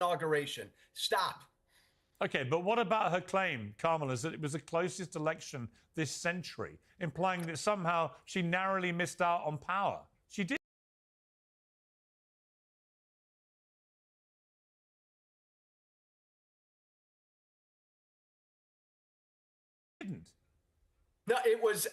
inauguration. Stop. Okay, but what about her claim, Carmela's, that it was the closest election this century, implying that somehow she narrowly missed out on power? She didn't. No, it was.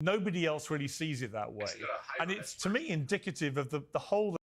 Nobody else really sees it that way. And it's, to me, indicative of the whole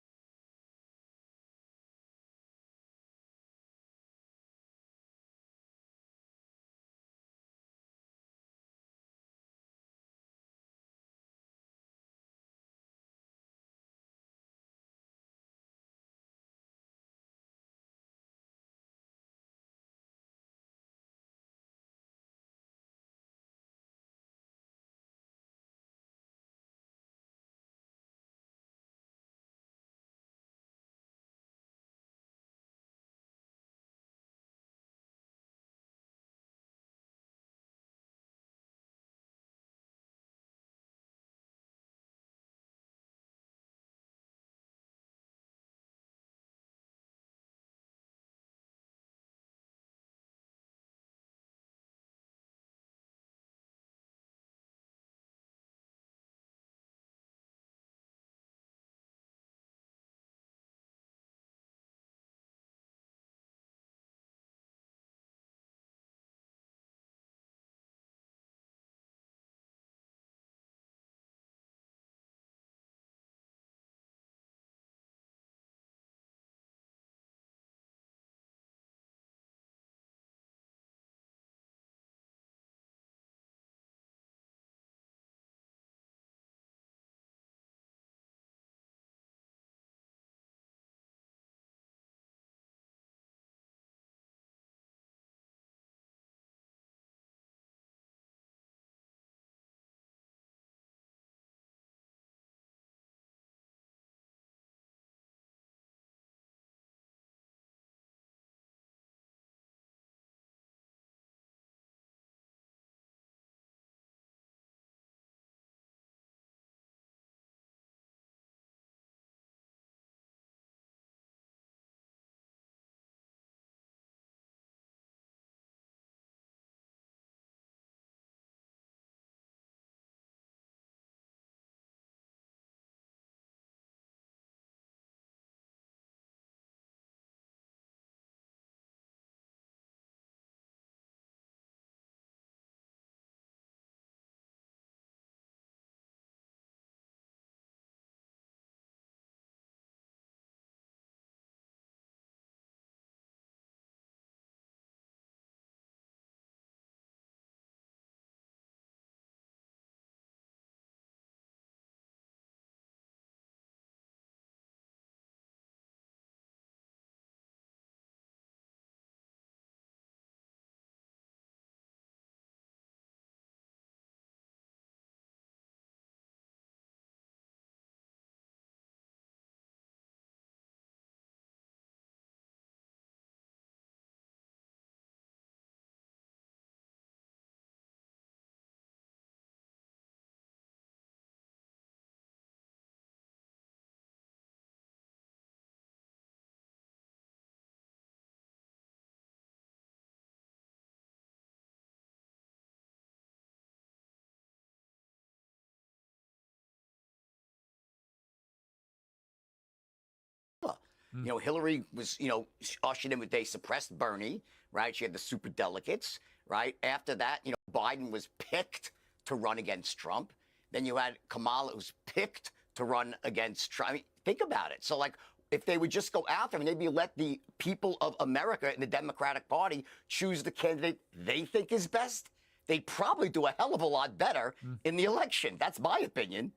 You know, Hillary was, you know, ushered in with, they suppressed Bernie, right? She had the super delegates, right? After that, you know, Biden was picked to run against Trump. Then you had Kamala, who's picked to run against Trump. I mean, think about it. So, like, if they would just go after him, maybe let the people of America in the Democratic Party choose the candidate they think is best, they'd probably do a hell of a lot better in the election. That's my opinion.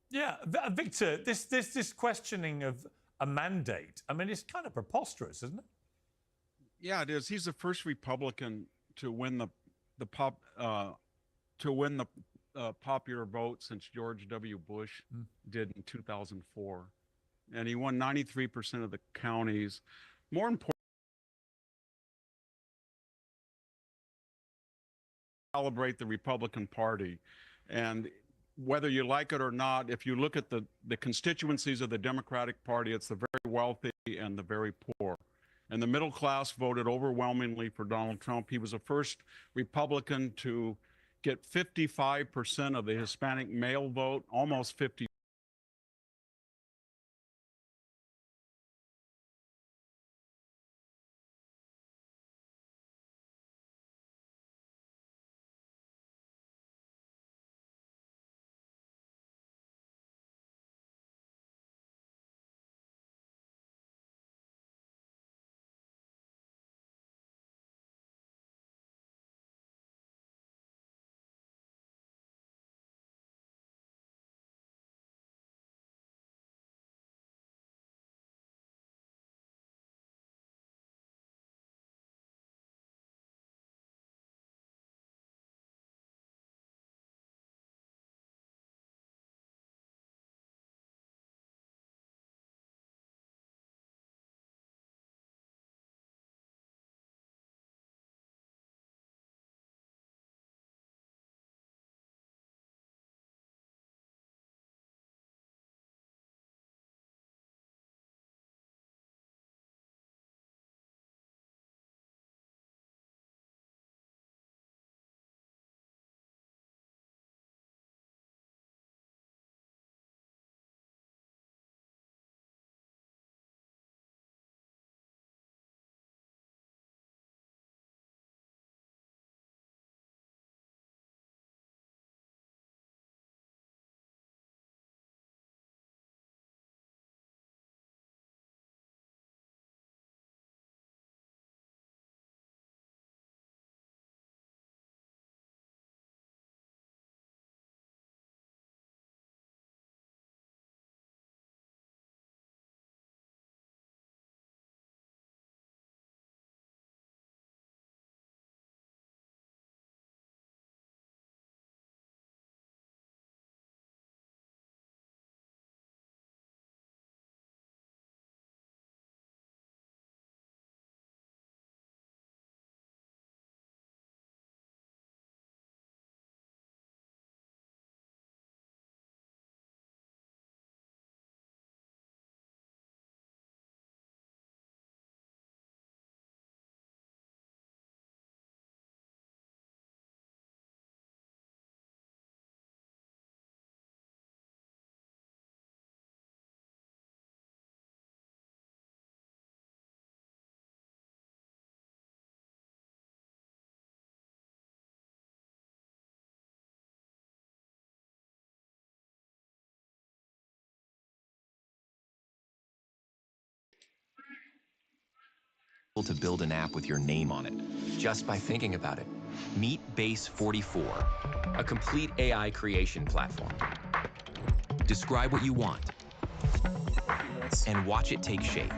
Yeah, Victor, this questioning of a mandate, I mean, it's kind of preposterous, isn't it? Yeah, it is. He's the first Republican to win the popular vote since George W. Bush did in 2004, and he won 93% of the counties. More important, celebrate the Republican Party, and whether you like it or not, if you look at the constituencies of the Democratic Party, it's the very wealthy and the very poor. And the middle class voted overwhelmingly for Donald Trump. He was the first Republican to get 55% of the Hispanic male vote, almost 50. To build an app with your name on it just by thinking about it. Meet Base 44, a complete AI creation platform. Describe what you want and watch it take shape.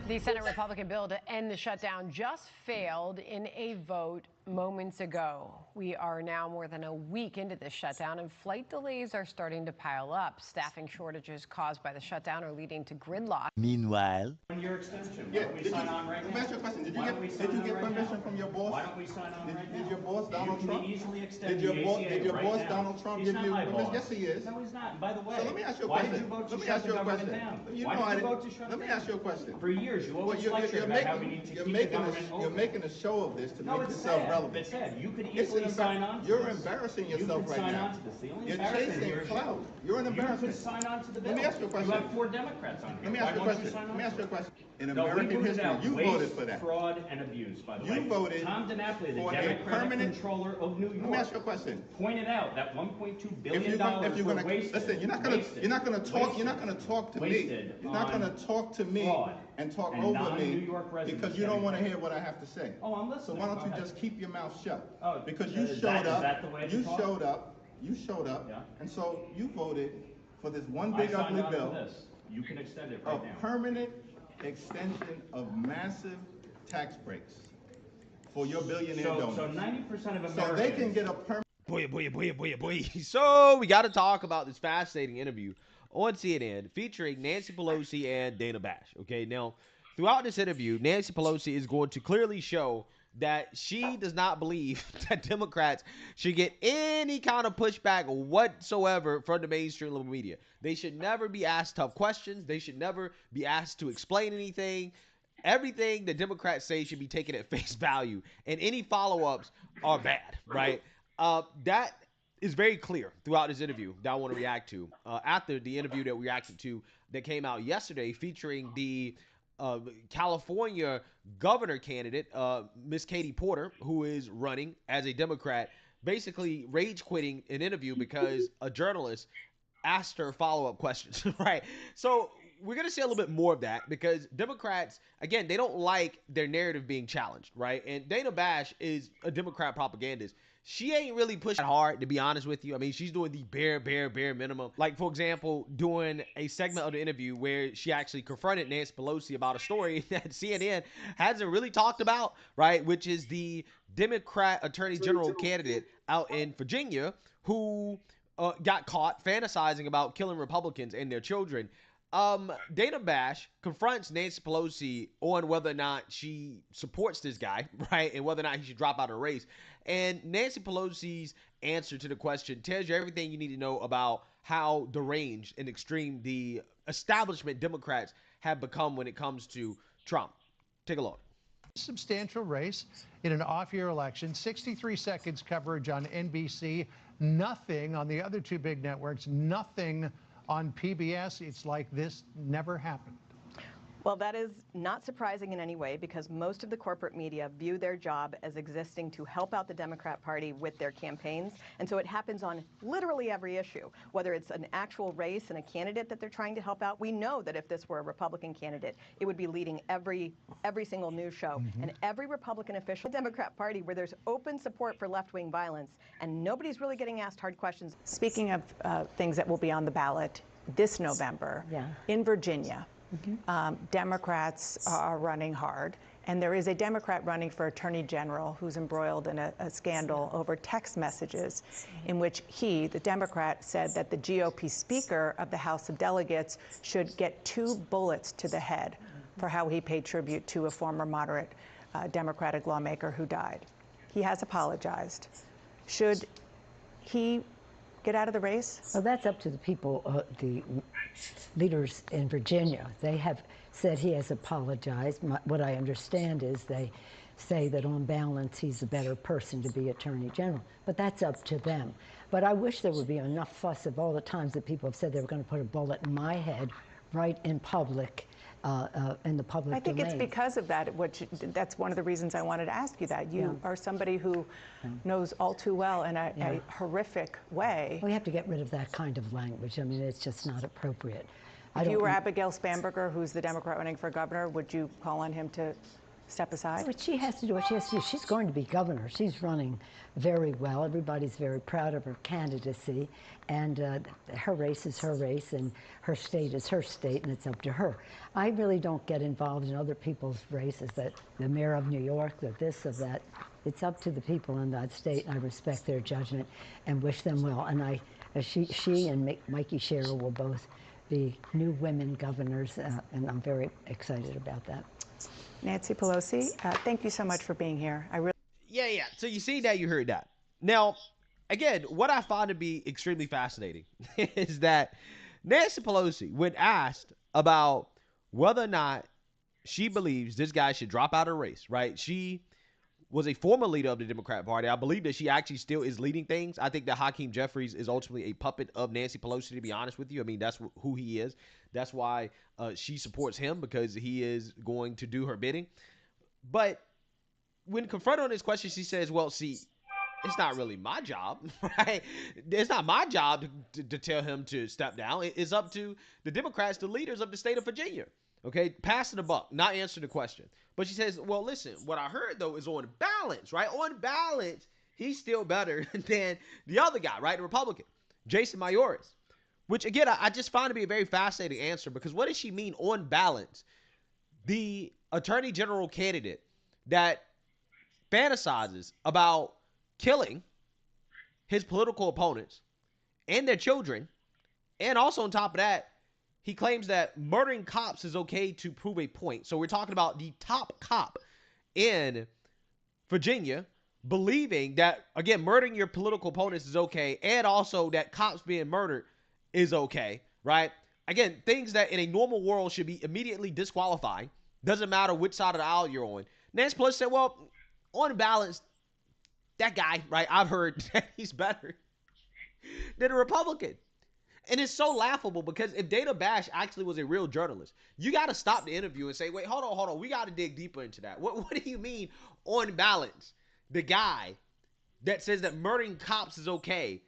The Senate Republican bill to end the shutdown just failed in a vote moments ago. We are now more than a week into this shutdown, and flight delays are starting to pile up. Staffing shortages caused by the shutdown are leading to gridlock. Meanwhile, Your extension. Why don't we sign on right now? Let me ask you a question. Did you get permission from your boss? Why don't we sign on right now? Did your boss Donald You Trump? can easily extend Did your the boss ACA right now. Donald Trump He's give not you my permission? boss. Yes, he is. No, he's not. And by the way, So let me ask you a why question. did you vote to Let me shut ask the you a government question. down? You Why know did I you didn't. vote to shut Let it me down? ask you a question. For years, you Well, always lectured about how we need to keep the government open. you're making a show of this to No, make it's yourself sad. irrelevant. It said you could It's easily an sign on to You're this. embarrassing You yourself could right sign now. on to this. The only You're embarrassment chasing here is clout. you. You're an You embarrassment. could sign on to the bill. Let me ask you a question. You have 4 Democrats on here. Let me ask Why you a won't question. sign Let on me ask to you a it? question. In No, we American voted history, out you waste, voted for that. fraud, and abuse, by the You way. voted Tom DiNapoli, the for a Democratic permanent- controller of New York, Let me ask you a question. pointed out that $1.2 If billion you're gonna wasted. listen, you're not gonna talk. You're not gonna talk to me. Wasted You're not on gonna talk to me fraud and talk and over non-New me York residents because you don't getting want to credit. hear what I have to say. Oh, I'm So listening. why don't Go you ahead. just keep your mouth shut? Oh, Because you is showed up. that the way to You talk? showed up. You showed up. Yeah. And so you voted for this one I big signed ugly on bill. to this. You can extend it A right now. permanent extension of massive tax breaks for your billionaire donors. So 90% of Americans. So they can get a permanent. Boy. So we got to talk about this fascinating interview on CNN featuring Nancy Pelosi and Dana Bash. Okay, now throughout this interview, Nancy Pelosi is going to clearly show that she does not believe that Democrats should get any kind of pushback whatsoever from the mainstream media. They should never be asked tough questions. They should never be asked to explain anything. Everything the Democrats say should be taken at face value, and any follow-ups are bad, right? That is very clear throughout this interview that I want to react to. After the interview that we reacted to that came out yesterday featuring the California governor candidate, Miss Katie Porter, who is running as a Democrat, basically rage quitting an interview because a journalist asked her follow-up questions, right? So we're going to see a little bit more of that because Democrats, again, they don't like their narrative being challenged, right? And Dana Bash is a Democrat propagandist. She ain't really pushing hard, to be honest with you. I mean, she's doing the bare minimum. Like, for example, doing a segment of the interview where she actually confronted Nancy Pelosi about a story that CNN hasn't really talked about, right? Which is the Democrat Attorney General candidate out in Virginia who got caught fantasizing about killing Republicans and their children. Dana Bash confronts Nancy Pelosi on whether or not she supports this guy, right? And whether or not he should drop out of the race. And Nancy Pelosi's answer to the question tells you everything you need to know about how deranged and extreme the establishment Democrats have become when it comes to Trump. Take a look. Substantial race in an off-year election, 63 seconds coverage on NBC, nothing on the other two big networks, nothing on PBS. It's like this never happened. Well, that is not surprising in any way because most of the corporate media view their job as existing to help out the Democrat Party with their campaigns. And so it happens on literally every issue, whether it's an actual race and a candidate that they're trying to help out. We know that if this were a Republican candidate, it would be leading every single news show. And every Republican official, Democrat Party, where there's open support for left-wing violence and nobody's really getting asked hard questions. Speaking of things that will be on the ballot this November, in Virginia, Democrats are running hard, and there is a Democrat running for Attorney General who's embroiled in a scandal over text messages in which he, the Democrat, said that the GOP Speaker of the House of Delegates should get 2 bullets to the head for how he paid tribute to a former moderate Democratic lawmaker who died. He has apologized. Should he get out of the race? Well, that's up to the people, the leaders in Virginia. They have said he has apologized. What I understand is they say that on balance he's a better person to be Attorney General, but that's up to them. But I wish there would be enough fuss of all the times that people have said they were going to put a bullet in my head right in public, in the public I think domain. it's because of that, that's one of the reasons I wanted to ask you that. You are somebody who knows all too well in a horrific way. We have to get rid of that kind of language. I mean, it's just not appropriate. If you were Abigail Spanberger, who's the Democrat running for governor, would you call on him to step aside? But she has to do what she has to do. She's going to be governor. She's running very well. Everybody's very proud of her candidacy, and her race is her race, and her state is her state, and it's up to her. I really don't get involved in other people's races, that the mayor of New York, that this, of that. It's up to the people in that state, and I respect their judgment and wish them well. And she and Mikey Sherrill will both be new women governors, and I'm very excited about that. Nancy Pelosi, thank you so much for being here. Yeah. So you see that, you heard that. Now, again, what I find to be extremely fascinating is that Nancy Pelosi, when asked about whether or not she believes this guy should drop out of the race, right? She was a former leader of the Democrat Party. I believe that she actually still is leading things. I think that Hakeem Jeffries is ultimately a puppet of Nancy Pelosi, to be honest with you. I mean, that's who he is. That's why she supports him, because he is going to do her bidding. But when confronted on this question, she says, well, see, it's not really my job, right? It's not my job to tell him to step down. It's up to the Democrats, the leaders of the state of Virginia. Okay, passing the buck, not answering the question. But she says, well, listen, what I heard, though, is on balance, right? On balance, he's still better than the other guy, right? The Republican, Jason Mayoris. Which, again, I just find to be a very fascinating answer, because what does she mean on balance? The attorney general candidate that fantasizes about killing his political opponents and their children, and also on top of that, he claims that murdering cops is okay to prove a point. So we're talking about the top cop in Virginia believing that, again, murdering your political opponents is okay, and also that cops being murdered is okay, right? Again, things that in a normal world should be immediately disqualifying. Doesn't matter which side of the aisle you're on. Nancy Pelosi said, well, on balance, that guy, right, I've heard that he's better than a Republican. And it's so laughable, because if Dana Bash actually was a real journalist, you got to stop the interview and say, wait, hold on. We got to dig deeper into that. What do you mean on balance? The guy that says that murdering cops is okay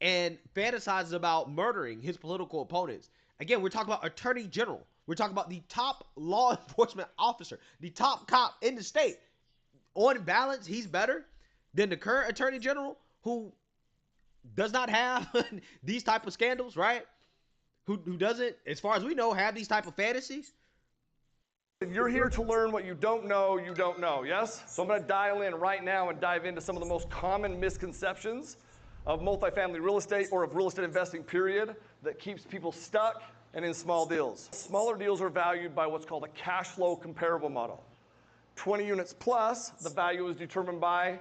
and fantasizes about murdering his political opponents. Again, we're talking about attorney general. We're talking about the top law enforcement officer, the top cop in the state. On balance, he's better than the current attorney general, who does not have these type of scandals, right? Who doesn't, as far as we know, have these type of fantasies. You're here to learn what you don't know, yes? So I'm going to dial in right now and dive into some of the most common misconceptions of multifamily real estate, or of real estate investing, period, that keeps people stuck and in small deals. Smaller deals are valued by what's called a cash flow comparable model. 20 units plus, the value is determined by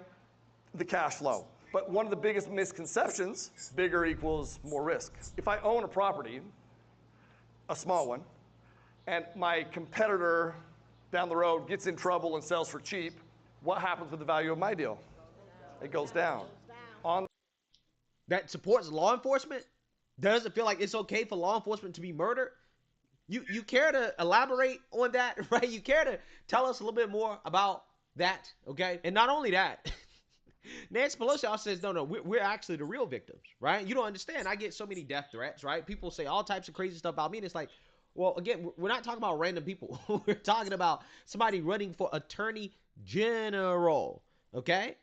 the cash flow. But one of the biggest misconceptions, bigger equals more risk. If I own a property, a small one, and my competitor down the road gets in trouble and sells for cheap, what happens with the value of my deal? It goes down. That supports law enforcement? Doesn't feel like it's okay for law enforcement to be murdered? You care to elaborate on that, right? You care to tell us a little bit more about that, okay? And not only that, Nancy Pelosi also says, no, we're actually the real victims, right? You don't understand. I get so many death threats, right? People say all types of crazy stuff about me, and it's like, well, again, we're not talking about random people. We're talking about somebody running for attorney general, okay?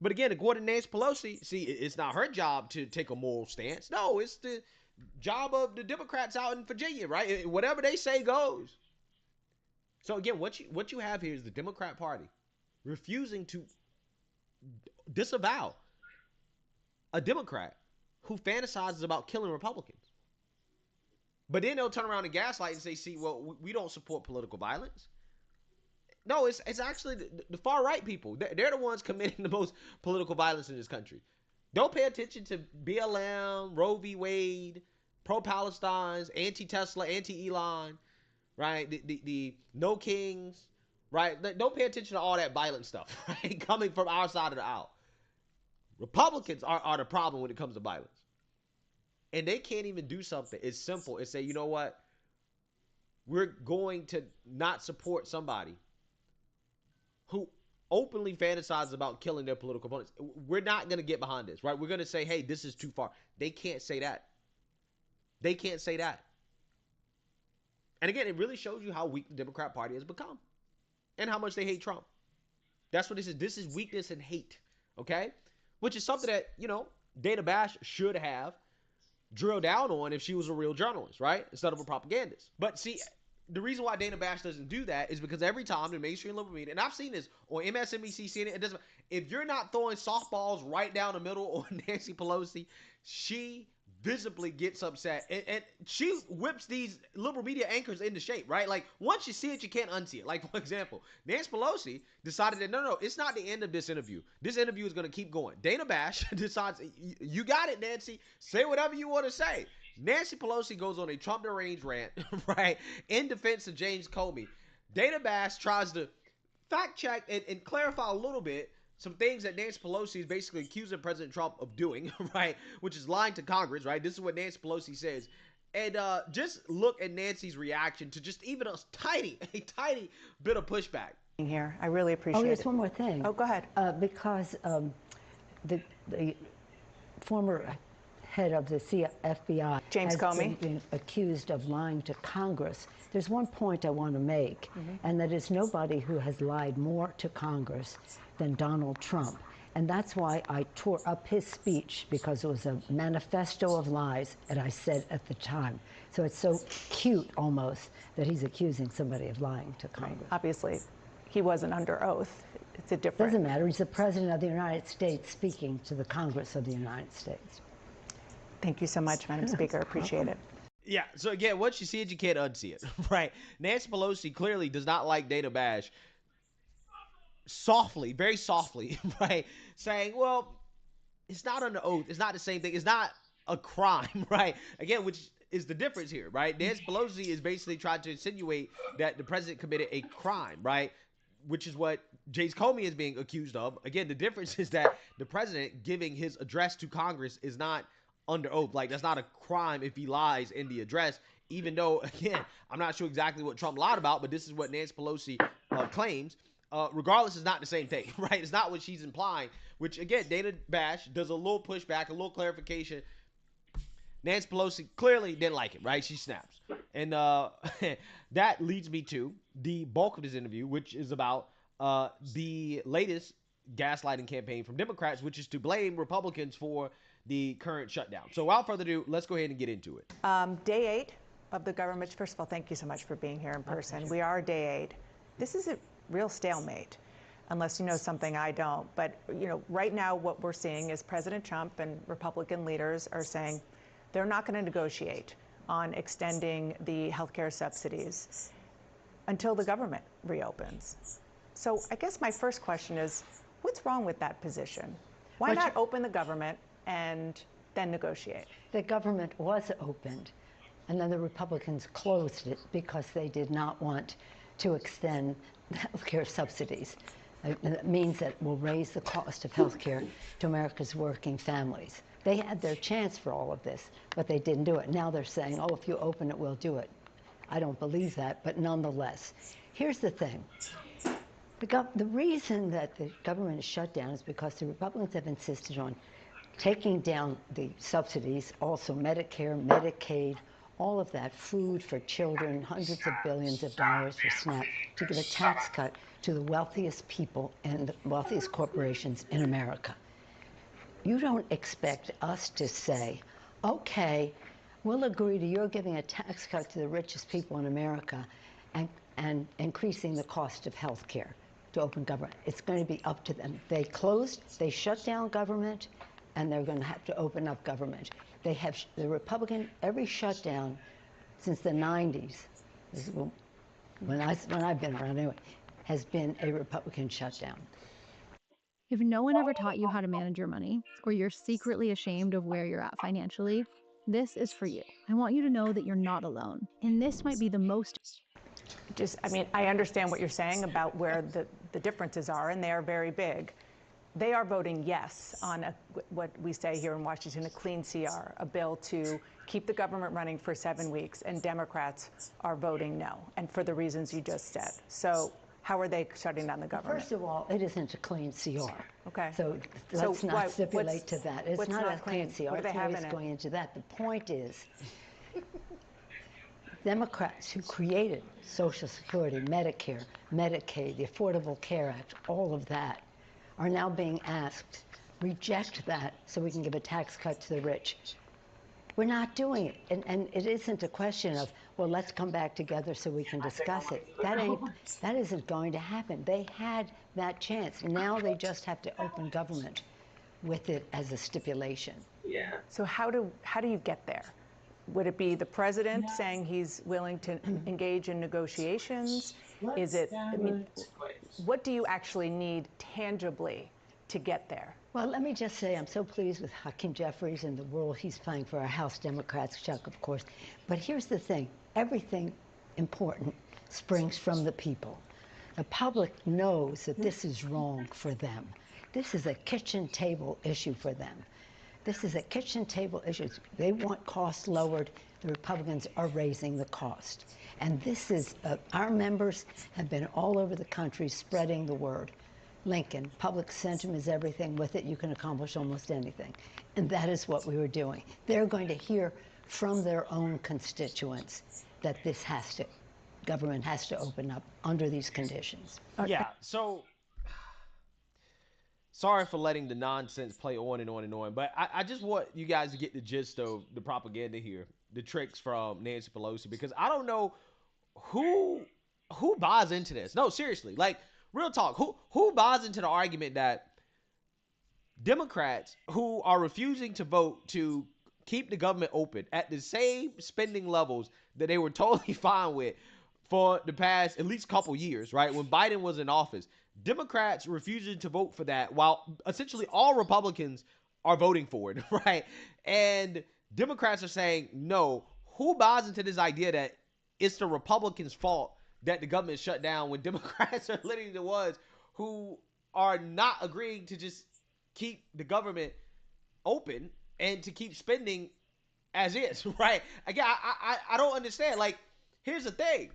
But again, according to Nancy Pelosi, see, it's not her job to take a moral stance. No, it's the job of the Democrats out in Virginia, right? Whatever they say goes. So again, what you have here is the Democrat Party refusing to disavow a Democrat who fantasizes about killing Republicans. But then they'll turn around and gaslight and say, see, well, we don't support political violence. No, it's actually the far right people. They're the ones committing the most political violence in this country. Don't pay attention to BLM, Roe v. Wade, pro-Palestine, anti-Tesla, anti-Elon, right? The no kings, right? Don't pay attention to all that violent stuff, right? Coming from our side of the aisle. Republicans are the problem when it comes to violence. And they can't even do something as simple as say, you know what? We're going to not support somebody who openly fantasizes about killing their political opponents. We're not going to get behind this, right? We're going to say, hey, this is too far. They can't say that. They can't say that. And again, it really shows you how weak the Democrat Party has become and how much they hate Trump. That's what this is. This is weakness and hate, okay? Which is something that, you know, Dana Bash should have drilled down on if she was a real journalist, right? Instead of a propagandist. But see, the reason why Dana Bash doesn't do that is because every time the mainstream liberal media, and I've seen this on MSNBC, CNN, it doesn't. If you're not throwing softballs right down the middle on Nancy Pelosi, she visibly gets upset, and she whips these liberal media anchors into shape, right? Like once you see it, you can't unsee it. Like for example, Nancy Pelosi decided that no, it's not the end of this interview. This interview is going to keep going. Dana Bash decides, you got it, Nancy. Say whatever you want to say. Nancy Pelosi goes on a Trump deranged rant, right, in defense of James Comey. Dana Bash tries to fact check and clarify a little bit, some things that Nancy Pelosi is basically accusing President Trump of doing, right? Which is lying to Congress, right? This is what Nancy Pelosi says. And just look at Nancy's reaction to just even a tiny bit of pushback. Here, I really appreciate it. Oh, there's one more thing. Oh, go ahead. Because the former head of the FBI, James has Comey, been accused of lying to Congress. There's one point I want to make, and that is nobody who has lied more to Congress than Donald Trump. And that's why I tore up his speech, because it was a manifesto of lies, and I said at the time. So it's so cute almost that he's accusing somebody of lying to Congress. Obviously, he wasn't under oath. It's a different. Doesn't matter. He's the President of the United States speaking to the Congress of the United States. Thank you so much, Madam Speaker. Appreciate it. Yeah, so again, once you see it, you can't unsee it, right? Nancy Pelosi clearly does not like Dana Bash. Softly, very softly, right? Saying, well, it's not under oath. It's not the same thing. It's not a crime, right? Again, which is the difference here, right? Nancy Pelosi is basically trying to insinuate that the president committed a crime, right? Which is what James Comey is being accused of. Again, the difference is that the president giving his address to Congress is not under oath. Like, that's not a crime if he lies in the address, even though, again, I'm not sure exactly what Trump lied about, but this is what Nancy Pelosi claims. Regardless, it's not the same thing, right? It's not what she's implying, which, again, Dana Bash does a little pushback, a little clarification. Nancy Pelosi clearly didn't like it, right? She snaps. And that leads me to the bulk of this interview, which is about the latest gaslighting campaign from Democrats, which is to blame Republicans for the current shutdown. So without further ado, let's go ahead and get into it. Day 8 of the government. First of all, thank you so much for being here in person. We are day 8. This is a real stalemate, unless you know something I don't. But, you know, right now what we're seeing is President Trump and Republican leaders are saying they're not going to negotiate on extending the healthcare subsidies until the government reopens. So I guess my first question is, what's wrong with that position? Why not open the government and then negotiate? The government was opened, and then the Republicans closed it because they did not want to extend health care subsidies. It means that it will raise the cost of health care to America's working families. They had their chance for all of this, but they didn't do it. Now they're saying, oh, if you open it, we'll do it. I don't believe that, but nonetheless. Here's the thing. The reason that the government is shut down is because the Republicans have insisted on taking down the subsidies, also Medicare, Medicaid, all of that, food for children, hundreds of billions of dollars for SNAP, to give a tax cut to the wealthiest people and the wealthiest corporations in America. You don't expect us to say, okay, we'll agree to your giving a tax cut to the richest people in America and increasing the cost of health care to open government. It's going to be up to them. They shut down government, and they're going to have to open up government. They have, the Republican, every shutdown since the 90s, when I've been around anyway, has been a Republican shutdown. If no one ever taught you how to manage your money, or you're secretly ashamed of where you're at financially, this is for you. I want you to know that you're not alone. And this might be the most... I mean, I understand what you're saying about where the differences are, and they are very big. They are voting yes on what we say here in Washington, a clean CR, a bill to keep the government running for 7 weeks, and Democrats are voting no, and for the reasons you just said. So how are they shutting down the government? First of all, it isn't a clean CR. Okay. So let's not stipulate to that. It's not a clean CR. What do they have in it? Going into that. The point is, Democrats who created Social Security, Medicare, Medicaid, the Affordable Care Act, all of that, are now being asked, reject that so we can give a tax cut to the rich. We're not doing it. And it isn't a question of, well, let's come back together so we can discuss it. That isn't going to happen. They had that chance. Now they just have to open government with it as a stipulation. Yeah. So how do you get there? Would it be the president saying he's willing to engage in negotiations? Is it, I mean, what do you actually need tangibly to get there? Well, let me just say I'm so pleased with Hakeem Jeffries and the role he's playing for our House Democrats, Chuck, of course. But here's the thing. Everything important springs from the people. The public knows that this is wrong for them. This is a kitchen table issue for them. This is a kitchen table issue. They want costs lowered. The Republicans are raising the cost. And this is, our members have been all over the country spreading the word. Lincoln, public sentiment is everything. With it, you can accomplish almost anything. And that is what we were doing. They're going to hear from their own constituents that this has to, government has to open up under these conditions. Yeah, so sorry for letting the nonsense play on and on and on, but I just want you guys to get the gist of the propaganda here, the tricks from Nancy Pelosi, because I don't know who buys into this. No, seriously, like real talk, who buys into the argument that Democrats who are refusing to vote to keep the government open at the same spending levels that they were totally fine with for the past at least couple years, right? When Biden was in office, Democrats refusing to vote for that while essentially all Republicans are voting for it, right? And Democrats are saying, no, who buys into this idea that it's the Republicans' fault that the government shut down when Democrats are literally the ones who are not agreeing to just keep the government open and to keep spending as is, right? Again, I don't understand. Like, here's the thing.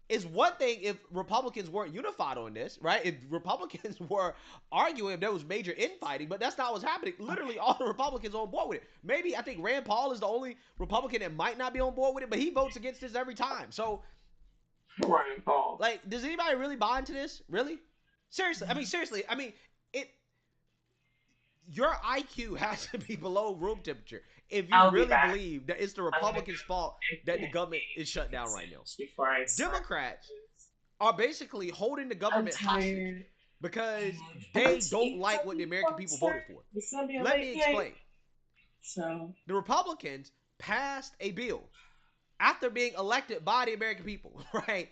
It's one thing if Republicans weren't unified on this, right? If Republicans were arguing, there was major infighting, but that's not what's happening. Literally, all the Republicans are on board with it. Maybe I think Rand Paul is the only Republican that might not be on board with it, but he votes against this every time. So, Rand Paul. Like, does anybody really buy into this? Really? Seriously. I mean, your IQ has to be below room temperature if you really believe that it's the Republicans' fault that the government is shut down right now. Democrats are basically holding the government hostage because they don't like what the American people voted for. Let me explain. So the Republicans passed a bill after being elected by the American people, right?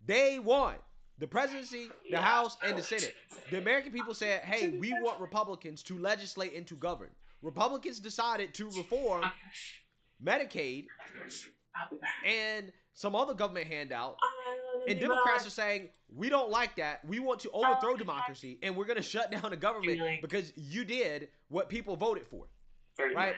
They won the presidency, the House, and the Senate. The American people said, hey, we want Republicans to legislate and to govern. Republicans decided to reform Medicaid and some other government handout. And Democrats are saying, we don't like that. We want to overthrow democracy, and we're going to shut down the government because you did what people voted for, right?